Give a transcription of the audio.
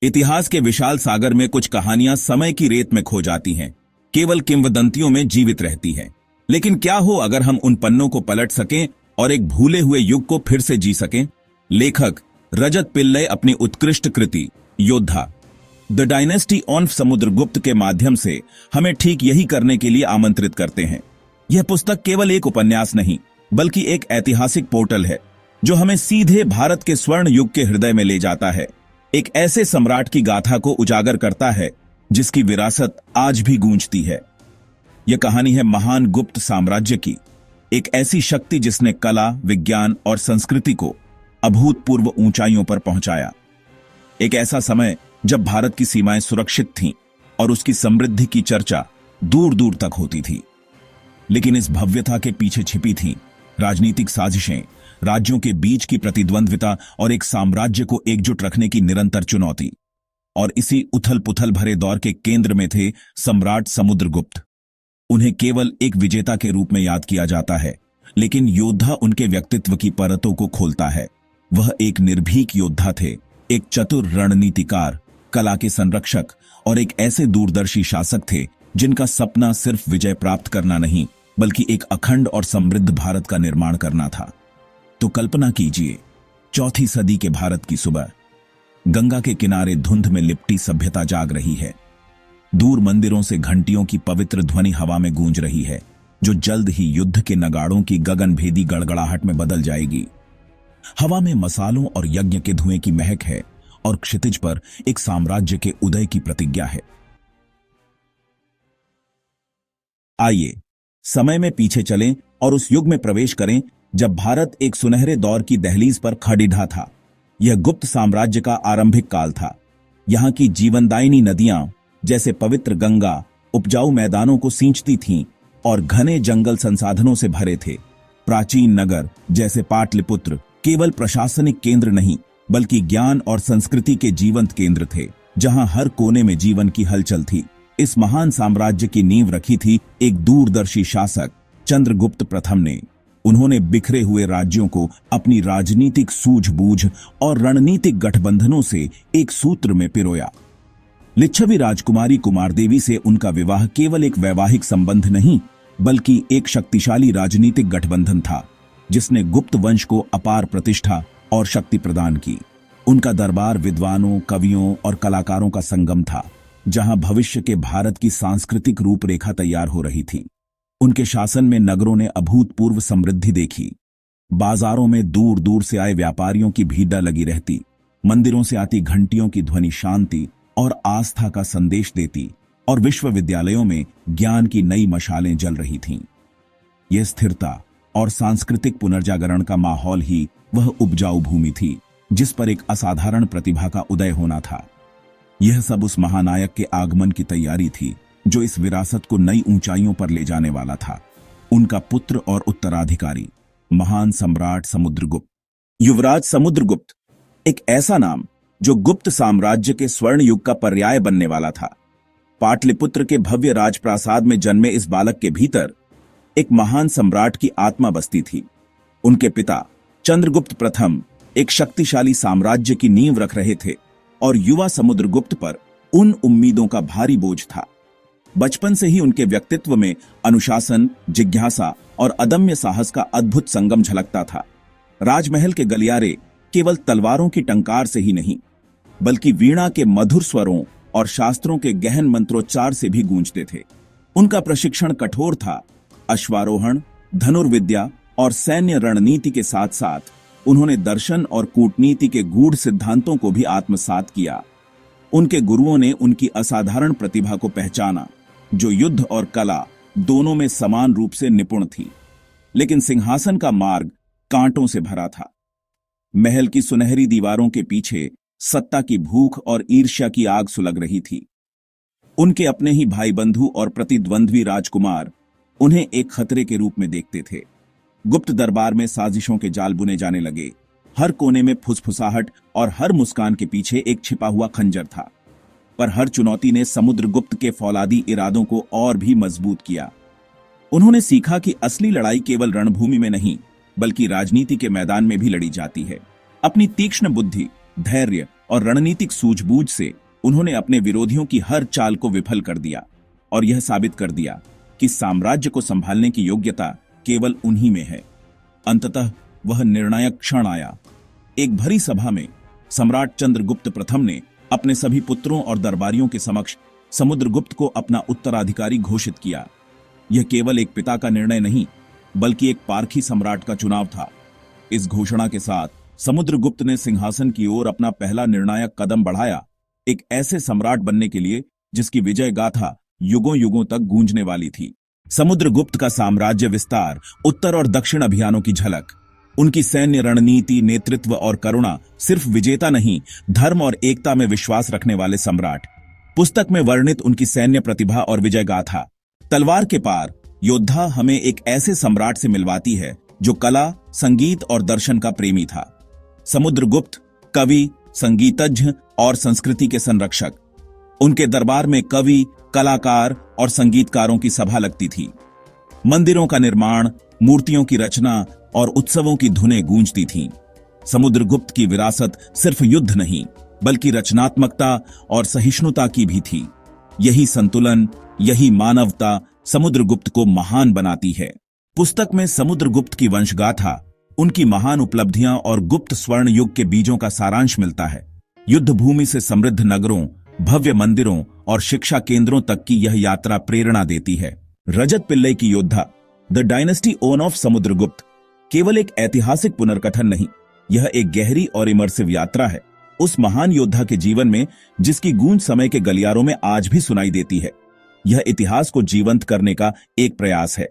इतिहास के विशाल सागर में कुछ कहानियां समय की रेत में खो जाती हैं, केवल किंवदंतियों में जीवित रहती हैं। लेकिन क्या हो अगर हम उन पन्नों को पलट सकें और एक भूले हुए युग को फिर से जी सकें? लेखक रजत पिल्लई अपनी उत्कृष्ट कृति योद्धा द डायनेस्टी ऑफ समुद्रगुप्त के माध्यम से हमें ठीक यही करने के लिए आमंत्रित करते हैं। यह पुस्तक केवल एक उपन्यास नहीं, बल्कि एक ऐतिहासिक पोर्टल है जो हमें सीधे भारत के स्वर्ण युग के हृदय में ले जाता है। एक ऐसे सम्राट की गाथा को उजागर करता है जिसकी विरासत आज भी गूंजती है। यह कहानी है महान गुप्त साम्राज्य की, एक ऐसी शक्ति जिसने कला, विज्ञान और संस्कृति को अभूतपूर्व ऊंचाइयों पर पहुंचाया। एक ऐसा समय जब भारत की सीमाएं सुरक्षित थीं और उसकी समृद्धि की चर्चा दूर दूर तक होती थी। लेकिन इस भव्यता के पीछे छिपी थीं राजनीतिक साजिशें, राज्यों के बीच की प्रतिद्वंद्विता और एक साम्राज्य को एकजुट रखने की निरंतर चुनौती। और इसी उथल पुथल भरे दौर के केंद्र में थे सम्राट समुद्रगुप्त। उन्हें केवल एक विजेता के रूप में याद किया जाता है, लेकिन योद्धा उनके व्यक्तित्व की परतों को खोलता है। वह एक निर्भीक योद्धा थे, एक चतुर रणनीतिकार, कला के संरक्षक और एक ऐसे दूरदर्शी शासक थे जिनका सपना सिर्फ विजय प्राप्त करना नहीं, बल्कि एक अखंड और समृद्ध भारत का निर्माण करना था। तो कल्पना कीजिए, चौथी सदी के भारत की सुबह, गंगा के किनारे धुंध में लिपटी सभ्यता जाग रही है। दूर मंदिरों से घंटियों की पवित्र ध्वनि हवा में गूंज रही है, जो जल्द ही युद्ध के नगाड़ों की गगनभेदी गड़गड़ाहट में बदल जाएगी। हवा में मसालों और यज्ञ के धुएं की महक है और क्षितिज पर एक साम्राज्य के उदय की प्रतिज्ञा है। आइए समय में पीछे चलें और उस युग में प्रवेश करें जब भारत एक सुनहरे दौर की दहलीज पर खड़ीढ़ा था। यह गुप्त साम्राज्य का आरंभिक काल था। यहां की जीवनदायिनी नदियां जैसे पवित्र गंगा उपजाऊ मैदानों को सींचती थीं और घने जंगल संसाधनों से भरे थे। प्राचीन नगर जैसे पाटलिपुत्र केवल प्रशासनिक केंद्र नहीं, बल्कि ज्ञान और संस्कृति के जीवंत केंद्र थे, जहां हर कोने में जीवन की हलचल थी। इस महान साम्राज्य की नींव रखी थी एक दूरदर्शी शासक चंद्रगुप्त प्रथम ने। उन्होंने बिखरे हुए राज्यों को अपनी राजनीतिक सूझबूझ और रणनीतिक गठबंधनों से एक सूत्र में पिरोया। लिच्छवी राजकुमारी कुमारदेवी से उनका विवाह केवल एक वैवाहिक संबंध नहीं, बल्कि एक शक्तिशाली राजनीतिक गठबंधन था जिसने गुप्त वंश को अपार प्रतिष्ठा और शक्ति प्रदान की। उनका दरबार विद्वानों, कवियों और कलाकारों का संगम था, जहां भविष्य के भारत की सांस्कृतिक रूपरेखा तैयार हो रही थी। उनके शासन में नगरों ने अभूतपूर्व समृद्धि देखी। बाजारों में दूर दूर से आए व्यापारियों की भीड़ लगी रहती। मंदिरों से आती घंटियों की ध्वनि शांति और आस्था का संदेश देती, और विश्वविद्यालयों में ज्ञान की नई मशालें जल रही थीं। यह स्थिरता और सांस्कृतिक पुनर्जागरण का माहौल ही वह उपजाऊ भूमि थी जिस पर एक असाधारण प्रतिभा का उदय होना था। यह सब उस महानायक के आगमन की तैयारी थी जो इस विरासत को नई ऊंचाइयों पर ले जाने वाला था। उनका पुत्र और उत्तराधिकारी महान सम्राट समुद्रगुप्त। युवराज समुद्रगुप्त, एक ऐसा नाम जो गुप्त साम्राज्य के स्वर्ण युग का पर्याय बनने वाला था। पाटलिपुत्र के भव्य राजप्रासाद में जन्मे इस बालक के भीतर एक महान सम्राट की आत्मा बसती थी। उनके पिता चंद्रगुप्त प्रथम एक शक्तिशाली साम्राज्य की नींव रख रहे थे और युवा समुद्रगुप्त पर उन उम्मीदों का भारी बोझ था। बचपन से ही उनके व्यक्तित्व में अनुशासन, जिज्ञासा और अदम्य साहस का अद्भुत संगम झलकता था। राजमहल के गलियारे केवल तलवारों की टंकार से ही नहीं, बल्कि वीणा के मधुर स्वरों और शास्त्रों के गहन मंत्रोच्चार से भी गूंजते थे। उनका प्रशिक्षण कठोर था। अश्वारोहण, धनुर्विद्या और सैन्य रणनीति के साथ साथ उन्होंने दर्शन और कूटनीति के गूढ़ सिद्धांतों को भी आत्मसात किया। उनके गुरुओं ने उनकी असाधारण प्रतिभा को पहचाना, जो युद्ध और कला दोनों में समान रूप से निपुण थी। लेकिन सिंहासन का मार्ग कांटों से भरा था। महल की सुनहरी दीवारों के पीछे सत्ता की भूख और ईर्ष्या की आग सुलग रही थी। उनके अपने ही भाई बंधु और प्रतिद्वंद्वी राजकुमार उन्हें एक खतरे के रूप में देखते थे। गुप्त दरबार में साजिशों के जाल बुने जाने लगे। हर कोने में फुसफुसाहट और हर मुस्कान के पीछे एक छिपा हुआ खंजर था। पर हर चुनौती ने समुद्रगुप्त के फौलादी इरादों को और भी मजबूत किया। उन्होंने सीखा कि असली लड़ाई केवल रणभूमि में नहीं, बल्कि राजनीति के मैदान में भी लड़ी जाती है। अपनी तीक्ष्ण बुद्धि, धैर्य और रणनीतिक सूझबूझ से उन्होंने अपने विरोधियों की हर चाल को विफल कर दिया और यह साबित कर दिया कि साम्राज्य को संभालने की योग्यता केवल उन्हीं में है। अंततः वह निर्णायक क्षण आया। एक भरी सभा में सम्राट चंद्रगुप्त प्रथम ने अपने सभी पुत्रों और दरबारियों के समक्ष समुद्रगुप्त को अपना उत्तराधिकारी घोषित किया। यह केवल एक पिता का निर्णय नहीं, बल्कि एक पारखी सम्राट का चुनाव था। इस घोषणा के साथ समुद्रगुप्त ने सिंहासन की ओर अपना पहला निर्णायक कदम बढ़ाया, एक ऐसे सम्राट बनने के लिए जिसकी विजय गाथा युगों युगों तक गूंजने वाली थी। समुद्रगुप्त का साम्राज्य विस्तार, उत्तर और दक्षिण अभियानों की झलक, उनकी सैन्य रणनीति, नेतृत्व और करुणा, सिर्फ विजेता नहीं, धर्म और एकता में विश्वास रखने वाले सम्राट। पुस्तक में वर्णित उनकी सैन्य प्रतिभा और विजय गाथा, तलवार के पार योद्धा, हमें एक ऐसे सम्राट से मिलवाती है जो कला, संगीत और दर्शन का प्रेमी था। समुद्रगुप्त कवि, संगीतज्ञ और संस्कृति के संरक्षक। उनके दरबार में कवि, कलाकार और संगीतकारों की सभा लगती थी। मंदिरों का निर्माण, मूर्तियों की रचना और उत्सवों की धुनें गूंजती थीं। समुद्रगुप्त की विरासत सिर्फ युद्ध नहीं, बल्कि रचनात्मकता और सहिष्णुता की भी थी। यही संतुलन, यही मानवता समुद्रगुप्त को महान बनाती है। पुस्तक में समुद्रगुप्त की वंशगाथा, उनकी महान उपलब्धियां और गुप्त स्वर्ण युग के बीजों का सारांश मिलता है। युद्ध भूमि से समृद्ध नगरों, भव्य मंदिरों और शिक्षा केंद्रों तक की यह यात्रा प्रेरणा देती है। रजत पिल्लई की योद्धा, the dynasty own of Samudragupta, केवल एक ऐतिहासिक पुनर्कथन नहीं, यह एक गहरी और इमर्सिव यात्रा है उस महान योद्धा के जीवन में जिसकी गूंज समय के गलियारों में आज भी सुनाई देती है। यह इतिहास को जीवंत करने का एक प्रयास है।